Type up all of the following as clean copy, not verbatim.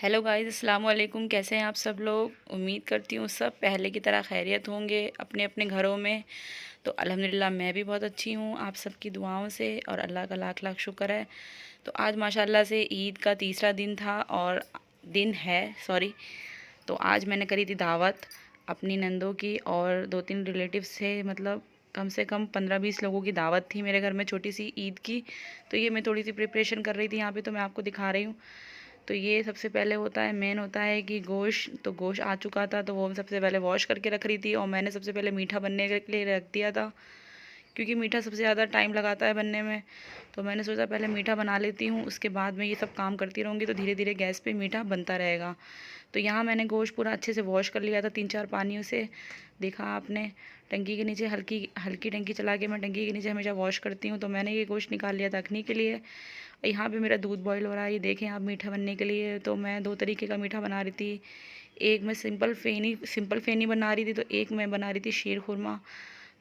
Hello guys, अस्सलाम वालेकुम। कैसे हैं आप सब लोग? उम्मीद करती हूँ सब पहले की तरह खैरियत होंगे अपने अपने घरों में। तो अल्हम्दुलिल्लाह मैं भी बहुत अच्छी हूँ आप सबकी दुआओं से, और अल्लाह का लाख लाख शुक्र है। तो आज माशाल्लाह से ईद का तीसरा दिन था और दिन है, सॉरी। तो आज मैंने करी थी दावत अपनी नंदों की और दो तीन रिलेटिव से, मतलब कम से कम 15-20 लोगों की दावत थी मेरे घर में, छोटी सी ईद की। तो ये मैं थोड़ी सी प्रिपरेशन कर रही थी यहाँ पे, तो मैं आपको दिखा रही हूँ। तो ये सबसे पहले होता है, मेन होता है कि गोश्त। तो गोश्त आ चुका था तो वो सबसे पहले वॉश करके रख रही थी, और मैंने सबसे पहले मीठा बनने के लिए रख दिया था, क्योंकि मीठा सबसे ज़्यादा टाइम लगाता है बनने में। तो मैंने सोचा पहले मीठा बना लेती हूँ, उसके बाद में ये सब काम करती रहूँगी तो धीरे धीरे गैस पे मीठा बनता रहेगा। तो यहाँ मैंने गोश्त पूरा अच्छे से वॉश कर लिया था 3-4 पानियों से। देखा आपने, टंकी के नीचे हल्की हल्की टंकी चला के मैं टंकी के नीचे हमेशा वॉश करती हूँ। तो मैंने ये गोश्त निकाल लिया था अखनी के लिए। यहाँ पे मेरा दूध बॉईल हो रहा है, ये देखें आप, मीठा बनने के लिए। तो मैं दो तरीके का मीठा बना रही थी। एक मैं सिंपल फेनी बना रही थी, तो एक मैं बना रही थी शीर खुरमा।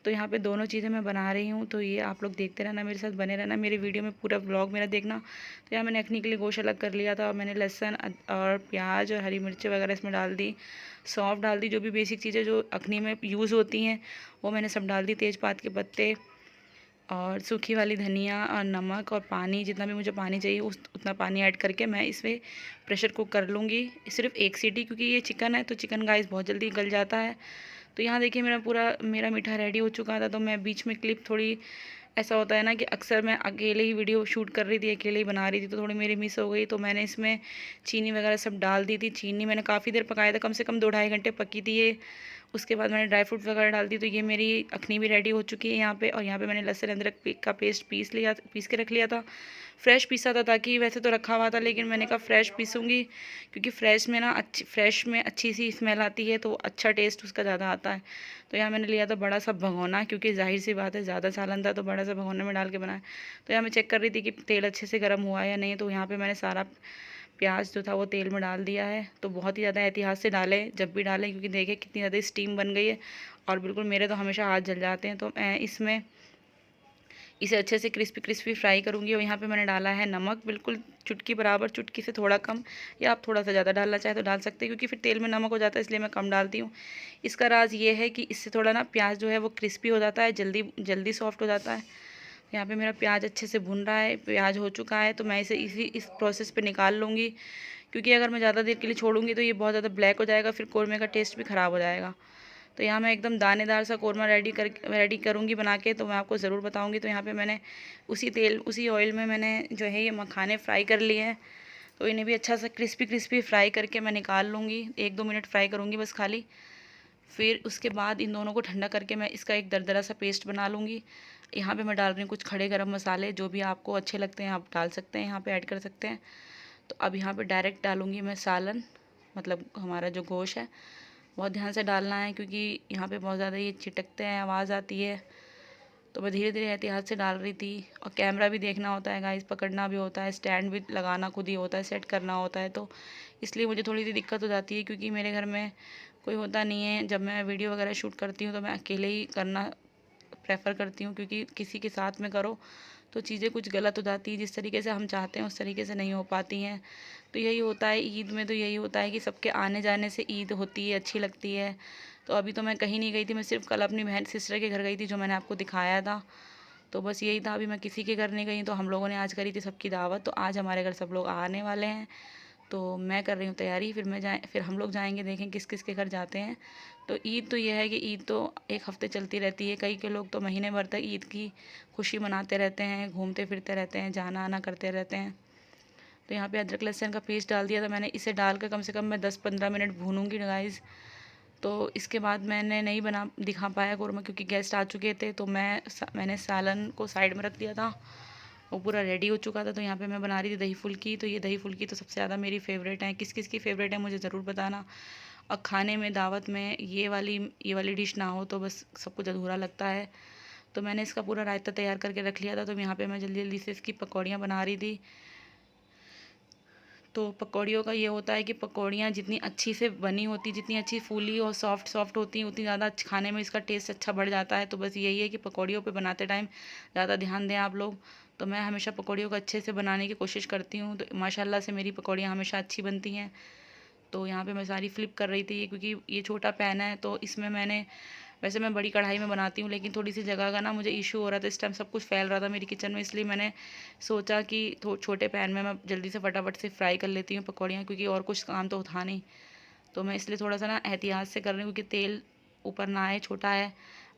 तो यहाँ पे दोनों चीज़ें मैं बना रही हूँ। तो ये आप लोग देखते रहना, मेरे साथ बने रहना, मेरे वीडियो में पूरा व्लॉग मेरा देखना। तो यहाँ मैंने अखनी के लिए गोश्त अलग कर लिया था, और मैंने लहसुन और प्याज और हरी मिर्च वगैरह इसमें डाल दी, सौंफ डाल दी, जो भी बेसिक चीज़ें जो अखनी में यूज़ होती हैं वो मैंने सब डाल दी। तेज़पात के पत्ते और सूखी वाली धनिया और नमक और पानी, जितना भी मुझे पानी चाहिए उतना पानी ऐड करके मैं इसमें प्रेशर कुक कर लूँगी। सिर्फ एक सीटी, क्योंकि ये चिकन है तो चिकन गाइस बहुत जल्दी गल जाता है। तो यहाँ देखिए मेरा मीठा रेडी हो चुका था। तो मैं बीच में क्लिप थोड़ी, ऐसा होता है ना कि अक्सर मैं अकेले ही वीडियो शूट कर रही थी, अकेले ही बना रही थी, तो थोड़ी मेरी मिस हो गई। तो मैंने इसमें चीनी वगैरह सब डाल दी थी। चीनी मैंने काफ़ी देर पकाया था, कम से कम 2-2.5 घंटे पकी थी ये। उसके बाद मैंने ड्राई फ्रूट वगैरह डाल दी। तो ये मेरी अखनी भी रेडी हो चुकी है यहाँ पे। और यहाँ पे मैंने लहसुन अदरक का पेस्ट पीस के रख लिया था। फ्रेश पीसा था, ताकि वैसे तो रखा हुआ था लेकिन मैंने कहा फ्रेश पीसूँगी, क्योंकि फ्रेश में अच्छी सी स्मेल आती है, तो अच्छा टेस्ट उसका ज़्यादा आता है। तो यहाँ मैंने लिया था बड़ा सा भगोना, क्योंकि जाहिर सी बात है ज़्यादा सालन था तो बड़ा सा भगोने में डाल के बनाया। तो यहाँ मैं चेक कर रही थी कि तेल अच्छे से गर्म हुआ है या नहीं। तो यहाँ पे मैंने सारा प्याज जो था वो तेल में डाल दिया है। तो बहुत ही ज़्यादा एहतियात से डालें जब भी डालें, क्योंकि देखिए कितनी ज़्यादा स्टीम बन गई है, और बिल्कुल मेरे तो हमेशा हाथ जल जाते हैं। तो मैं इसमें इसे अच्छे से क्रिस्पी क्रिस्पी फ्राई करूँगी। और यहाँ पे मैंने डाला है नमक, बिल्कुल चुटकी बराबर, चुटकी से थोड़ा कम, या आप थोड़ा सा ज़्यादा डालना चाहे तो डाल सकते हैं, क्योंकि फिर तेल में नमक हो जाता है, इसलिए मैं कम डालती हूँ। इसका राज ये है कि इससे थोड़ा ना प्याज जो है वो क्रिस्पी हो जाता है, जल्दी जल्दी सॉफ्ट हो जाता है। यहाँ पे मेरा प्याज अच्छे से भुन रहा है, प्याज हो चुका है। तो मैं इसे इस प्रोसेस पे निकाल लूँगी, क्योंकि अगर मैं ज़्यादा देर के लिए छोड़ूंगी तो ये बहुत ज़्यादा ब्लैक हो जाएगा, फिर कौरमे का टेस्ट भी ख़राब हो जाएगा। तो यहाँ मैं एकदम दानेदार सा कौरमा रेडी करूँगी बना के, तो मैं आपको ज़रूर बताऊँगी। तो यहाँ पे मैंने उसी ऑयल में मैंने जो है ये मखाने फ्राई कर लिए हैं। तो इन्हें भी अच्छा सा क्रिस्पी क्रिस्पी फ्राई करके मैं निकाल लूँगी, 1-2 मिनट फ्राई करूँगी बस खाली। फिर उसके बाद इन दोनों को ठंडा करके मैं इसका एक दरदरा सा पेस्ट बना लूँगी। यहाँ पे मैं डाल रही हूँ कुछ खड़े गरम मसाले, जो भी आपको अच्छे लगते हैं आप डाल सकते हैं, यहाँ पे ऐड कर सकते हैं। तो अब यहाँ पे डायरेक्ट डालूँगी मैं सालन, मतलब हमारा जो गोश्त है। बहुत ध्यान से डालना है, क्योंकि यहाँ पे बहुत ज़्यादा ये चिटकते हैं, आवाज़ आती है। तो मैं धीरे धीरे एहतियात से डाल रही थी। और कैमरा भी देखना होता है गाइस, पकड़ना भी होता है, स्टैंड भी लगाना खुद ही होता है, सेट करना होता है। तो इसलिए मुझे थोड़ी सी दिक्कत हो जाती है, क्योंकि मेरे घर में कोई होता नहीं है। जब मैं वीडियो वगैरह शूट करती हूँ तो मैं अकेले ही करना प्रेफर करती हूँ, क्योंकि किसी के साथ में करो तो चीज़ें कुछ गलत हो जाती है, जिस तरीके से हम चाहते हैं उस तरीके से नहीं हो पाती हैं। तो यही होता है ईद में, तो यही होता है कि सबके आने जाने से ईद होती है, अच्छी लगती है। तो अभी तो मैं कहीं नहीं गई थी, मैं सिर्फ कल अपनी बहन सिस्टर के घर गई थी, जो मैंने आपको दिखाया था। तो बस यही था, अभी मैं किसी के घर नहीं गई। तो हम लोगों ने आज करी थी सबकी दावत, तो आज हमारे घर सब लोग आने वाले हैं। तो मैं कर रही हूँ तैयारी, फिर हम लोग जाएंगे, देखें किस किस के घर जाते हैं। तो ईद तो ये है कि ईद तो एक हफ़्ते चलती रहती है, कई के लोग तो महीने भर तक ईद की खुशी मनाते रहते हैं, घूमते फिरते रहते हैं, जाना आना करते रहते हैं। तो यहाँ पे अदरक लहसुन का पेस्ट डाल दिया था मैंने, इसे डालकर कम से कम मैं 10-15 मिनट भूनूंगी गाइस। तो इसके बाद मैंने नहीं बना दिखा पाया कौरमा, क्योंकि गेस्ट आ चुके थे। तो मैंने सालन को साइड में रख दिया था, वो पूरा रेडी हो चुका था। तो यहाँ पे मैं बना रही थी दही फुल्की। तो ये दही फुल्की तो सबसे ज़्यादा मेरी फेवरेट है। किस किस की फेवरेट है मुझे ज़रूर बताना। और खाने में दावत में ये वाली डिश ना हो तो बस सब कुछ अधूरा लगता है। तो मैंने इसका पूरा रायता तैयार करके रख लिया था। तो यहाँ पे मैं जल्दी जल्दी से इसकी पकौड़ियाँ बना रही थी। तो पकौड़ियों का ये होता है कि पकौड़ियाँ जितनी अच्छी से बनी होती, जितनी अच्छी फूली और सॉफ्ट सॉफ्ट होती हैं, उतनी ज़्यादा खाने में इसका टेस्ट अच्छा बढ़ जाता है। तो बस यही है कि पकौड़ियों पे बनाते टाइम ज़्यादा ध्यान दें आप लोग। तो मैं हमेशा पकौड़ियों को अच्छे से बनाने की कोशिश करती हूँ। तो माशाल्लाह से मेरी पकौड़ियाँ हमेशा अच्छी बनती हैं। तो यहाँ पे मैं सारी फ्लिप कर रही थी क्योंकि ये छोटा पैन है, तो इसमें मैंने, वैसे मैं बड़ी कढ़ाई में बनाती हूँ लेकिन थोड़ी सी जगह का ना मुझे इशू हो रहा था। इस टाइम सब कुछ फैल रहा था मेरी किचन में, इसलिए मैंने सोचा कि छोटे पैन में मैं जल्दी से फटाफट से फ्राई कर लेती हूँ पकौड़ियाँ, क्योंकि और कुछ काम तो था नहीं। तो मैं इसलिए थोड़ा सा ना एहतियात से कर रही हूँ कि तेल ऊपर ना आए, छोटा है।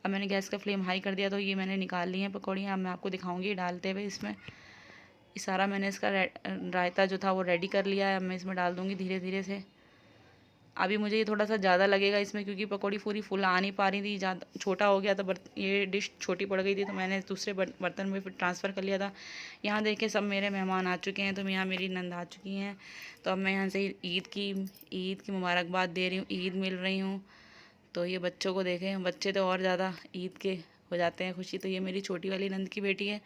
अब मैंने गैस का फ्लेम हाई कर दिया, तो ये मैंने निकाल ली हैं पकौड़ियाँ। अब मैं आपको दिखाऊंगी डालते हुए इसमें। ये सारा मैंने इसका रायता जो था वो रेडी कर लिया है। अब मैं इसमें डाल दूँगी धीरे धीरे से। अभी मुझे ये थोड़ा सा ज़्यादा लगेगा इसमें, क्योंकि पकौड़ी पूरी फुल आ नहीं पा रही थी, ज़्यादा छोटा हो गया था। ये डिश छोटी पड़ गई थी, तो मैंने दूसरे बर्तन में फिर ट्रांसफ़र कर लिया था। यहाँ देखिए सब मेरे मेहमान आ चुके हैं, तो यहाँ मेरी नंद आ चुकी हैं। तो अब मैं यहाँ से ईद की मुबारकबाद दे रही हूँ, ईद मिल रही हूँ। तो ये बच्चों को देखें, बच्चे तो और ज़्यादा ईद के हो जाते हैं खुशी। तो ये मेरी छोटी वाली नंद की बेटी है।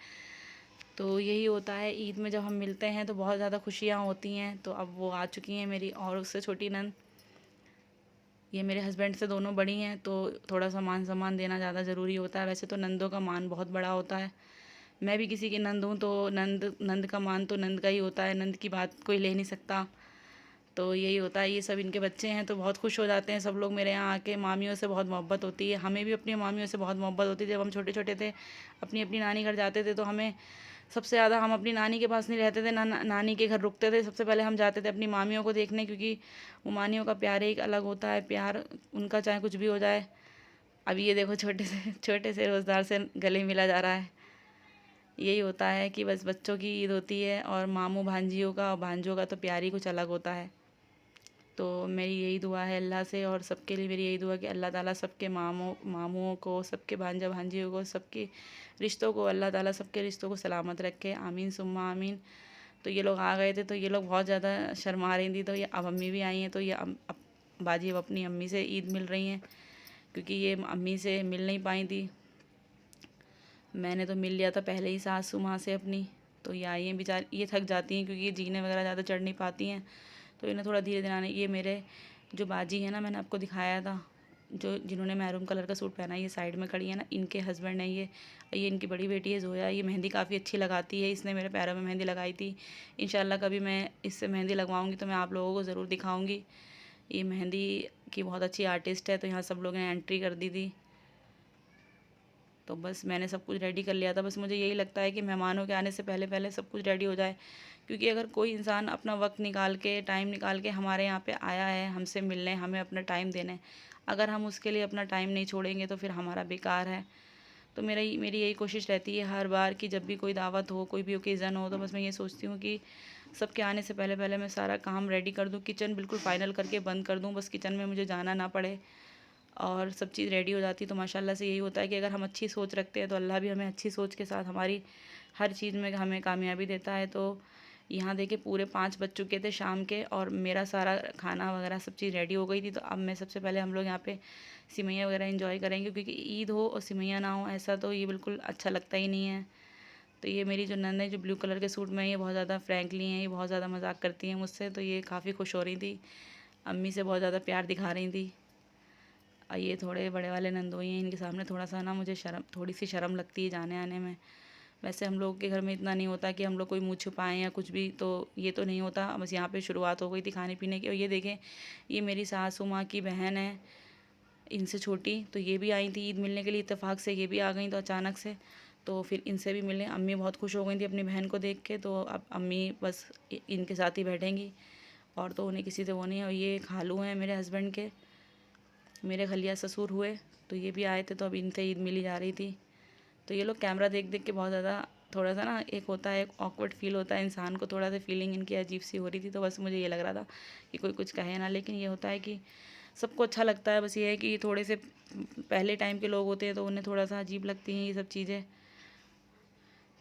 तो यही होता है ईद में, जब हम मिलते हैं तो बहुत ज़्यादा खुशियाँ होती हैं। तो अब वो आ चुकी हैं मेरी, और उससे छोटी नंद। ये मेरे हस्बैंड से दोनों बड़ी हैं, तो थोड़ा सा मान सम्मान देना ज़्यादा ज़रूरी होता है। वैसे तो नंदों का मान बहुत बड़ा होता है। मैं भी किसी की नंद हूँ, तो नंद का मान तो नंद का ही होता है, नंद की बात कोई ले नहीं सकता। तो यही होता है। ये सब इनके बच्चे हैं, तो बहुत खुश हो जाते हैं सब लोग मेरे यहाँ आके। मामियों से बहुत मोहब्बत होती है, हमें भी अपनी मामियों से बहुत मोहब्बत होती है। जब हम छोटे छोटे थे, अपनी अपनी नानी घर जाते थे, तो हमें सबसे ज़्यादा, हम अपनी नानी के पास नहीं रहते थे ना, नानी के घर रुकते थे। सबसे पहले हम जाते थे अपनी मामियों को देखने, क्योंकि वो मामियों का प्यार एक अलग होता है, प्यार उनका चाहे कुछ भी हो जाए। अब ये देखो छोटे से रोज़गार से गले मिला जा रहा है। यही होता है कि बस बच्चों की ईद होती है, और मामू भांजियों का और भांजों का तो प्यार ही कुछ अलग होता है। तो मेरी यही दुआ है अल्लाह से, और सबके लिए मेरी यही दुआ कि अल्लाह ताला सबके मामुओं को, सबके भांजा भांजियों को, सबके रिश्तों को, अल्लाह ताला सबके रिश्तों को सलामत रखे। आमीन सुम्मा आमीन। तो ये लोग आ गए थे, तो ये लोग बहुत ज़्यादा शर्मा रही थी। तो ये अब अम्मी भी आई हैं, तो ये अब बाजी अब अपनी अम्मी से ईद मिल रही हैं, क्योंकि ये अम्मी से मिल नहीं पाई थी। मैंने तो मिल लिया था पहले ही सासू माँ से अपनी। तो ये आई हैं बेचारी, ये थक जाती हैं क्योंकि ये जीने वगैरह ज़्यादा चढ़ नहीं पाती हैं, तो इन्हें थोड़ा धीरे धीरे आने। ये मेरे जो बाजी है ना, मैंने आपको दिखाया था, जो जिन्होंने मैरून कलर का सूट पहना है, ये साइड में खड़ी है ना, इनके हस्बैंड है ये इनकी बड़ी बेटी है जोया। ये मेहंदी काफ़ी अच्छी लगाती है, इसने मेरे पैरों में मेहंदी लगाई थी। इंशाल्लाह कभी मैं इससे मेहंदी लगवाऊंगी तो मैं आप लोगों को ज़रूर दिखाऊंगी। ये मेहंदी की बहुत अच्छी आर्टिस्ट है। तो यहाँ सब लोगों ने एंट्री कर दी थी। तो बस मैंने सब कुछ रेडी कर लिया था। बस मुझे यही लगता है कि मेहमानों के आने से पहले पहले सब कुछ रेडी हो जाए, क्योंकि अगर कोई इंसान अपना वक्त निकाल के, टाइम निकाल के हमारे यहाँ पे आया है हमसे मिलने, हमें अपना टाइम देना, अगर हम उसके लिए अपना टाइम नहीं छोड़ेंगे तो फिर हमारा बेकार है। तो मेरी यही कोशिश रहती है हर बार कि जब भी कोई दावत हो, कोई भी ओकेज़न हो, तो बस मैं ये सोचती हूँ कि सबके आने से पहले पहले मैं सारा काम रेडी कर दूँ, किचन बिल्कुल फ़ाइनल करके बंद कर दूँ, बस किचन में मुझे जाना ना पड़े, और सब चीज़ रेडी हो जाती। तो माशाल्लाह से यही होता है कि अगर हम अच्छी सोच रखते हैं तो अल्लाह भी हमें अच्छी सोच के साथ हमारी हर चीज़ में हमें कामयाबी देता है। तो यहाँ देखिए पूरे 5 बज चुके थे शाम के, और मेरा सारा खाना वगैरह सब चीज़ रेडी हो गई थी। तो अब मैं सबसे पहले, हम लोग यहाँ पे सिमैया वगैरह एंजॉय करेंगे, क्योंकि ईद हो और सिमैया ना हो ऐसा तो ये बिल्कुल अच्छा लगता ही नहीं है। तो ये मेरी जो नंद है, जो ब्लू कलर के सूट में, ये बहुत ज़्यादा फ्रैंकली हैं, ये बहुत ज़्यादा मजाक करती हैं मुझसे। तो ये काफ़ी खुश हो रही थी, अम्मी से बहुत ज़्यादा प्यार दिखा रही थी। और ये थोड़े बड़े वाले नंदोई हैं, इनके सामने थोड़ा सा ना मुझे थोड़ी सी शर्म लगती है जाने आने में। वैसे हम लोग के घर में इतना नहीं होता कि हम लोग कोई मुँह छुपाएं या कुछ भी, तो ये तो नहीं होता। बस यहाँ पे शुरुआत हो गई थी खाने पीने की। और ये देखें, ये मेरी सासू माँ की बहन है, इनसे छोटी, तो ये भी आई थी ईद मिलने के लिए, इत्तेफाक से ये भी आ गई तो अचानक से। तो फिर इनसे भी मिले। अम्मी बहुत खुश हो गई थी अपनी बहन को देख के। तो अब अम्मी बस इनके साथ ही बैठेंगी, और तो उन्हें किसी से वो नहीं है। और ये खालू हैं मेरे हस्बैंड के, मेरे खलिया ससुर हुए, तो ये भी आए थे। तो अब इनसे ईद मिली जा रही थी। तो ये लोग कैमरा देख देख के बहुत ज़्यादा, थोड़ा सा ना एक होता है, एक ऑकवर्ड फील होता है इंसान को, थोड़ा सा फीलिंग इनकी अजीब सी हो रही थी। तो बस मुझे ये लग रहा था कि कोई कुछ कहे ना, लेकिन ये होता है कि सबको अच्छा लगता है। बस ये है कि थोड़े से पहले टाइम के लोग होते हैं, तो उन्हें थोड़ा सा अजीब लगती हैं ये सब चीज़ें।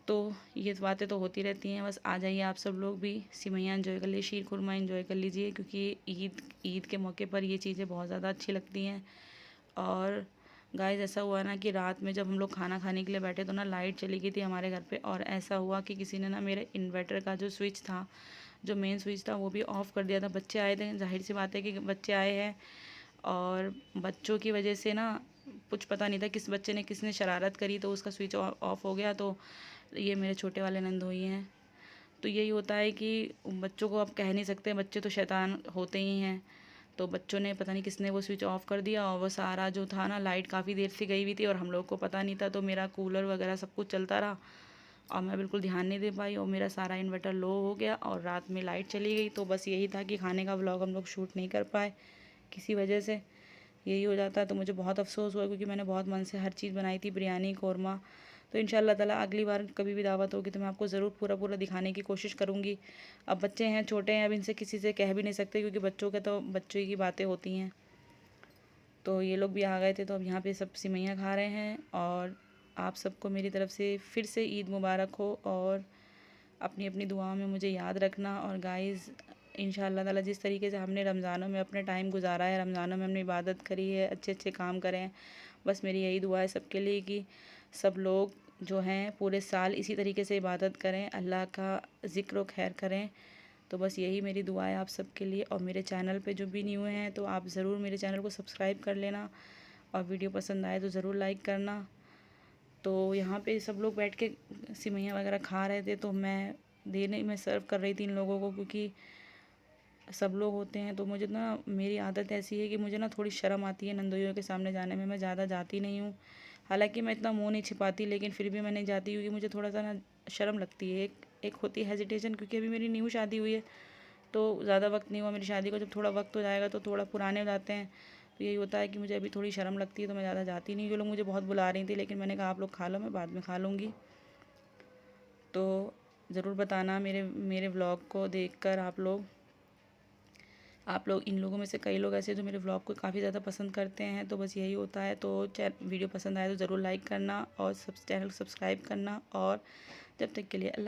तो ये बातें तो होती रहती हैं। बस आ जाइए आप सब लोग भी, सिवैयाँ एंजॉय कर लीजिए, शीर खुरमा एंजॉय कर लीजिए, क्योंकि ईद के मौके पर ये चीज़ें बहुत ज़्यादा अच्छी लगती हैं। और गाइस ऐसा हुआ ना कि रात में जब हम लोग खाना खाने के लिए बैठे, तो ना लाइट चली गई थी हमारे घर पे, और ऐसा हुआ कि किसी ने ना मेरे इन्वर्टर का जो स्विच था, जो मेन स्विच था, वो भी ऑफ़ कर दिया था। बच्चे आए थे, जाहिर सी बात है कि बच्चे आए हैं, और बच्चों की वजह से ना कुछ पता नहीं था किस बच्चे ने किसने शरारत करी, तो उसका स्विच ऑफ हो गया। तो ये मेरे छोटे वाले नंदोई हैं। तो यही होता है कि बच्चों को अब कह नहीं सकते, बच्चे तो शैतान होते ही हैं। तो बच्चों ने पता नहीं किसने वो स्विच ऑफ कर दिया और वो सारा जो था ना, लाइट काफ़ी देर से गई हुई थी और हम लोग को पता नहीं था, तो मेरा कूलर वगैरह सब कुछ चलता रहा और मैं बिल्कुल ध्यान नहीं दे पाई और मेरा सारा इन्वर्टर लो हो गया और रात में लाइट चली गई। तो बस यही था कि खाने का व्लॉग हम लोग शूट नहीं कर पाए किसी वजह से, यही हो जाता है। तो मुझे बहुत अफसोस हुआ क्योंकि मैंने बहुत मन से हर चीज़ बनाई थी, बिरयानी, कौरमा। तो इंशाल्लाह ताला अगली बार कभी भी दावत होगी तो मैं आपको ज़रूर पूरा पूरा दिखाने की कोशिश करूँगी। अब बच्चे हैं, छोटे हैं, अब इनसे किसी से कह भी नहीं सकते क्योंकि बच्चों के तो बच्चों की बातें होती हैं। तो ये लोग भी आ गए थे तो अब यहाँ पे सब सिवैयाँ खा रहे हैं। और आप सबको मेरी तरफ से फिर से ईद मुबारक हो और अपनी अपनी दुआओं में मुझे याद रखना। और गाइज़ इंशाअल्लाह ताला जिस तरीके से हमने रमज़ानों में अपने टाइम गुजारा है, रमज़ानों में हमने इबादत करी है, अच्छे अच्छे काम करें हैं, बस मेरी यही दुआ है सबके लिए कि सब लोग जो हैं पूरे साल इसी तरीके से इबादत करें, अल्लाह का ज़िक्र व खैर करें। तो बस यही मेरी दुआ है आप सबके लिए। और मेरे चैनल पे जो भी न्यू हैं तो आप ज़रूर मेरे चैनल को सब्सक्राइब कर लेना और वीडियो पसंद आए तो ज़रूर लाइक करना। तो यहाँ पे सब लोग बैठ के सिवैयाँ वगैरह खा रहे थे तो मैं सर्व कर रही थी इन लोगों को, क्योंकि सब लोग होते हैं तो मुझे ना, मेरी आदत ऐसी है कि मुझे ना थोड़ी शर्म आती है नंदोइयों के सामने जाने में, मैं ज़्यादा जाती नहीं हूँ। हालांकि मैं इतना मुंह नहीं छिपाती लेकिन फिर भी मैं नहीं जाती क्योंकि मुझे थोड़ा सा ना शर्म लगती है, एक होती है हेजिटेशन, क्योंकि अभी मेरी न्यू शादी हुई है तो ज़्यादा वक्त नहीं हुआ मेरी शादी को। जब थोड़ा वक्त हो जाएगा तो थोड़ा पुराने हो जाते हैं, तो यही होता है कि मुझे अभी थोड़ी शर्म लगती है तो मैं ज़्यादा जाती नहीं। ये लोग मुझे बहुत बुला रही थी लेकिन मैंने कहा आप लोग खा लो, मैं बाद में खा लूँगी। तो ज़रूर बताना मेरे मेरे व्लॉग को देखकर आप लोग इन लोगों में से कई लोग ऐसे जो मेरे व्लॉग को काफ़ी ज़्यादा पसंद करते हैं। तो बस यही होता है। तो वीडियो पसंद आए तो ज़रूर लाइक करना और चैनल को सब्सक्राइब करना। और जब तक के लिए अल्लाह।